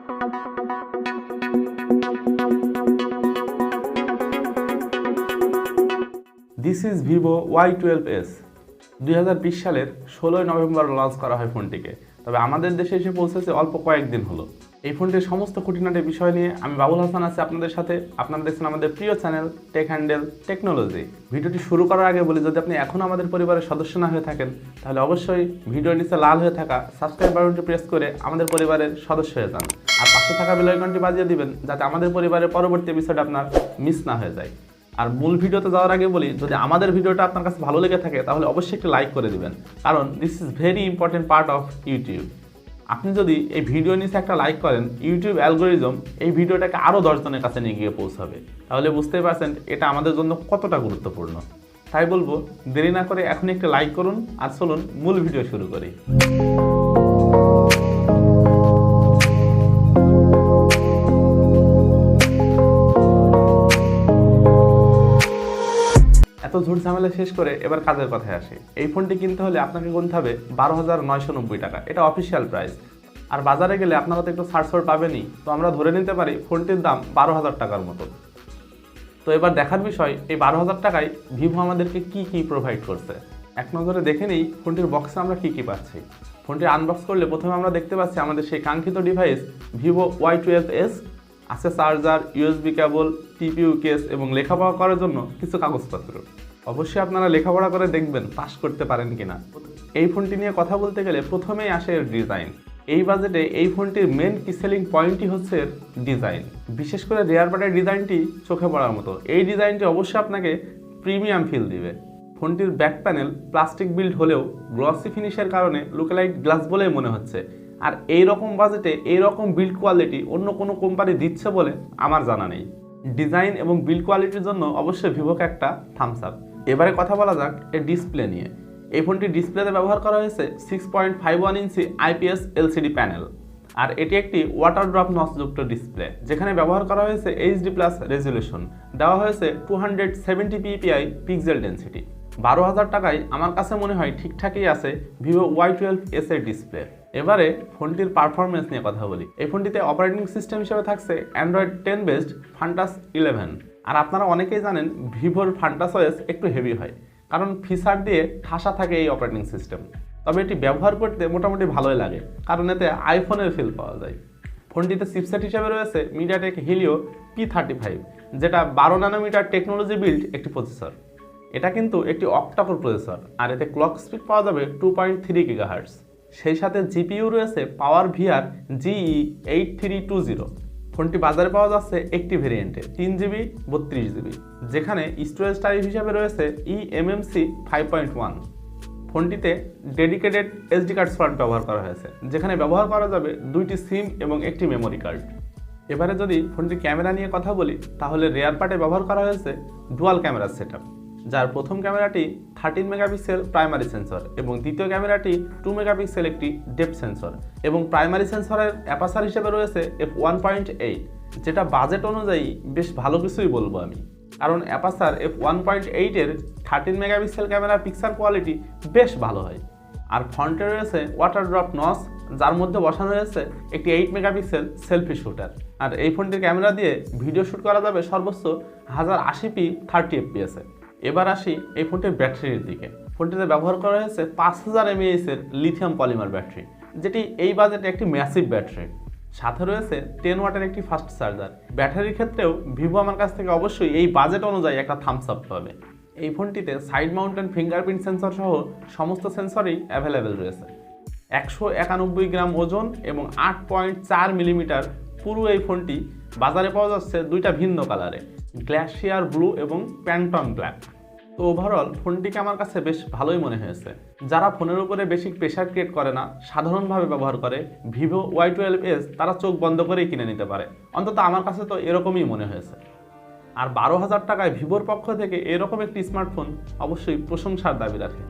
This is Vivo Y12s 2020 সালের 16 November launch করা হয় ফোনটিকে। তবে আমাদের দেশে এসে পৌঁছেছে অল্প কয়েকদিন হলো। এই ফোনটির সমস্ত খুঁটিনাটি বিষয় নিয়ে আমি বাবুল হাসান আছি আপনাদের সাথে। আপনারা দেখছেন আমাদের প্রিয় চ্যানেল টেক হ্যান্ডেল টেকনোলজি। ভিডিওটি শুরু করার আগে বলি, যদি আপনি এখনও আমাদের পরিবারের সদস্য না হয়ে থাকেন তাহলে অবশ্যই ভিডিওর নিচে লাল হয়ে থাকা সাবস্ক্রাইব বাটনটি প্রেস করে আমাদের পরিবারের সদস্য হয়ে যান। আর পাশে থাকা বেল আইকনটি বাজিয়ে দিবেন যাতে আমাদের পরিবারের পরবর্তী এপিসোড আপনার মিস না হয়ে যায়। আর মূল ভিডিওতে যাওয়ার আগে বলি, যদি আমাদের ভিডিওটা আপনার কাছে ভালো লেগে থাকে তাহলে অবশ্যই একটি লাইক করে দিবেন, কারণ this is very important part of YouTube. আপনি যদি এই ভিডিও নিচে একটা লাইক করেন, ইউটিউব অ্যালগোরিদম এই ভিডিওটাকে আরও 10 জনের কাছে নিয়ে গিয়ে পৌঁছাবে। তাহলে বুঝতেই পারছেন এটা আমাদের জন্য কতটা গুরুত্বপূর্ণ। তাই বলবো, দেরি না করে এখন একটি লাইক করুন আর চলুন মূল ভিডিও শুরু করি। এত ঝুট ঝামেলা শেষ করে এবার কাজের কথায় আসে। এই ফোনটি কিনতে হলে আপনাকে গুনতে হবে 12,990 টাকা, এটা অফিসিয়াল প্রাইস। আর বাজারে গেলে আপনারা তো একটু ছাড় পাবেনই, তো আমরা ধরে নিতে পারি ফোনটির দাম 12,000 টাকার মতো। তো এবার দেখার বিষয়, এই 12,000 টাকায় ভিভো আমাদেরকে কি কি প্রোভাইড করছে। এক নজরে দেখে নেই ফোনটির বক্সে আমরা কি কি পাচ্ছি। ফোনটি আনবক্স করলে প্রথমে আমরা দেখতে পাচ্ছি আমাদের সেই কাঙ্ক্ষিত ডিভাইস ভিভো Y12s, আছে চার্জার, ইউএসবি কেবল, টিপিইউ কেস এবং লেখাপড়া করার জন্য কিছু কাগজপত্র। অবশ্যই আপনারা লেখাপড়া করে দেখবেন পাস করতে পারেন কিনা। এই ফোনটি নিয়ে কথা বলতে গেলে প্রথমেই আসে এর ডিজাইন। এই বাজেটে এই ফোনটির মেন কি সেলিং পয়েন্টই হচ্ছে এর ডিজাইন। বিশেষ করে রেয়ার বাটের ডিজাইনটি চোখে পড়ার মতো। এই ডিজাইনটি অবশ্যই আপনাকে প্রিমিয়াম ফিল দিবে। ফোনটির ব্যাক প্যানেল প্লাস্টিক বিল্ড হলেও গ্লসি ফিনিশের কারণে লুকলাইট গ্লাস বলেই মনে হচ্ছে। আর এই রকম বাজেটে এই রকম বিল্ড কোয়ালিটি অন্য কোনো কোম্পানি দিচ্ছে বলে আমার জানা নেই। ডিজাইন এবং বিল্ড কোয়ালিটির জন্য অবশ্যই ভিভোকে একটা থামস আপ। এবারে কথা বলা যাক এর ডিসপ্লে নিয়ে। এই ফোনটির ডিসপ্লেতে ব্যবহার করা হয়েছে 6.51 ইঞ্চি IPS LCD প্যানেল। আর এটি একটি ওয়াটার ড্রপ নচযুক্ত ডিসপ্লে, যেখানে ব্যবহার করা হয়েছে HD+ রেজলিউশন। দেওয়া হয়েছে 270 ppi পিক্সেল ডেন্সিটি। 12,000 টাকায় আমার কাছে মনে হয় ঠিকঠাকই আছে ভিভো Y12s এর ডিসপ্লে। এবারে ফোনটির পারফরমেন্স নিয়ে কথা বলি। এই ফোনটিতে অপারেটিং সিস্টেম হিসেবে থাকছে Android 10 বেসড ফান্টাস 11। আর আপনারা অনেকেই জানেন ভিভোর ফান্টাস OS একটু হেভি হয়, কারণ ফিচার দিয়ে ঠাসা থাকে এই অপারেটিং সিস্টেম। তবে এটি ব্যবহার করতে মোটামুটি ভালোই লাগে, কারণ এতে আইফোনের ফিল পাওয়া যায়। ফোনটিতে চিপসেট হিসেবে রয়েছে MediaTek Helio P35, যেটা 12 ন্যানোমিটার টেকনোলজি বিল্ড একটি প্রসেসর। এটা কিন্তু একটি অক্টাকোর প্রসেসর, আর এতে ক্লক স্পিড পাওয়া যাবে 2.3 GHz। সেই সাথে জিপিইউ রয়েছে পাওয়ার VR GE8320। ফোনটি বাজারে পাওয়া যাচ্ছে একটি ভেরিয়েন্টে 3GB 32GB, যেখানে স্টোরেজ টাইপ হিসাবে রয়েছে eMMC 5.1। ফোনটিতে ডেডিকেটেড SD কার্ড স্লট ব্যবহার করা হয়েছে, যেখানে ব্যবহার করা যাবে 2টি সিম এবং একটি মেমোরি কার্ড। এবারে যদি ফোনটির ক্যামেরা নিয়ে কথা বলি, তাহলে রেয়ার পার্টে ব্যবহার করা হয়েছে ডুয়াল ক্যামেরা সেটআপ, যার প্রথম ক্যামেরাটি 13 মেগাপিক্সেল প্রাইমারি সেন্সর এবং দ্বিতীয় ক্যামেরাটি 2 মেগাপিক্সেল একটি ডেপথ সেন্সর। এবং প্রাইমারি সেন্সরের অ্যাপারচার হিসেবে রয়েছে f1.8, যেটা বাজেট অনুযায়ী বেশ ভালো কিছুই বলবো আমি, কারণ অ্যাপারচার f1.8 এর 13 মেগাপিক্সেল ক্যামেরার পিকচার কোয়ালিটি বেশ ভালো হয়। আর ফ্রন্টে রয়েছে ওয়াটার ড্রপ নচ, যার মধ্যে বসানো রয়েছে একটি 8 মেগাপিক্সেল সেলফি শুটার। আর এই ফোনটির ক্যামেরা দিয়ে ভিডিও শ্যুট করা যাবে সর্বোচ্চ 1080p 30fps এ। এবার আসি এই ফোনটির ব্যাটারির দিকে। ফোনটিতে ব্যবহার করা হয়েছে 5000 mAh এর লিথিয়াম পলিমার ব্যাটারি, যেটি এই বাজেটে একটি ম্যাসিভ ব্যাটারি। সাথে রয়েছে 10 ওয়াটের একটি ফাস্ট চার্জার। ব্যাটারির ক্ষেত্রেও ভিভো আমার কাছ থেকে অবশ্যই এই বাজেট অনুযায়ী একটা থামস আপ পাবে। এই ফোনটিতে সাইড মাউন্টেন ফিঙ্গারপ্রিন্ট সেন্সর সহ সমস্ত সেন্সরই অ্যাভেলেবেল রয়েছে। 191 গ্রাম ওজন এবং 8.4 মিলিমিটার পুরো এই ফোনটি বাজারে পাওয়া যাচ্ছে দুইটা ভিন্ন কালারে, গ্লাসিয়ার ব্লু এবং প্যান্টন ব্ল্যাক। তো ওভারঅল ফোনটিকে আমার কাছে বেশ ভালোই মনে হয়েছে। যারা ফোনের উপরে বেশি প্রেশার ক্রিয়েট করে না, সাধারণভাবে ব্যবহার করে ভিভো Y12s, তারা চোখ বন্ধ করেই কিনে নিতে পারে। অন্তত আমার কাছে তো এরকমই মনে হয়েছে। আর 12,000 টাকায় ভিভোর পক্ষ থেকে এরকম একটি স্মার্টফোন অবশ্যই প্রশংসার দাবি রাখে।